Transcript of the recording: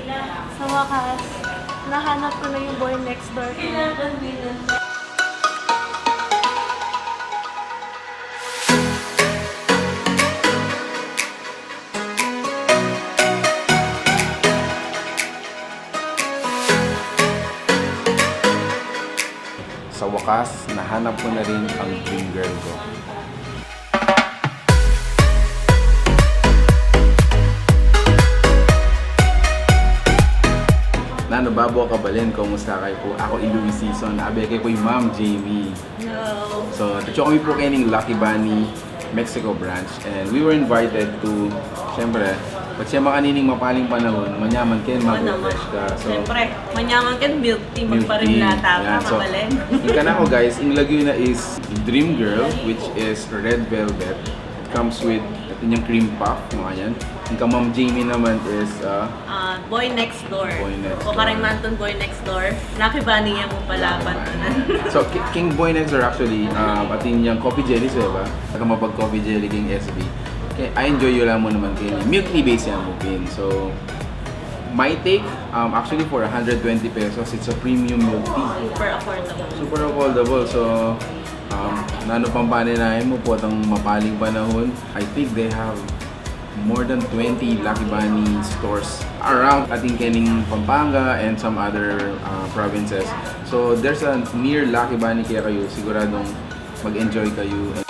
Sa wakas, nahanap ko na yung boy next door ko. Sa wakas, nahanap ko na rin ang dream girl ko. Nano, babo ka balin, kumusta kayo po? Ako Louis Season, abe kay po yung Ma'am Jamie. No. So, dito kami po kayo ng Lucky Bunny Mexico branch and we were invited to, syempre, pag siya makanining mapaling panahon, manyaman kayo, mag-refresh ka. So, Siyempre, manyaman ka, milk tea, milk magparimlata tea. ka, Yan. So, mabalin. yung kana ko guys, in Laguna is Dream Girl, which is red velvet. It comes with ito yung cream puff, mga yan. Yung ka Ma'am Jamie naman is Boy next door. Boy Next O Door. karang manton boy next door. Lucky Bunny yan mo palaban. So, King Boy Next Door actually, atin yung coffee jelly, so ba? Saka mapag coffee jelly King SB. Okay, I enjoy yun lang mo naman kayo. Milk tea base yan mo pin. So, my take, actually for 120 pesos, it's a premium milk tea. Super affordable. Super affordable. So, nano pang paninahin mo po itong mapaling panahon. I think they have more than 20 Lucky Bunny stores around ating Kening, Pampanga and some other provinces. So, there's a near Lucky Bunny kaya kayo, siguradong mag-enjoy kayo.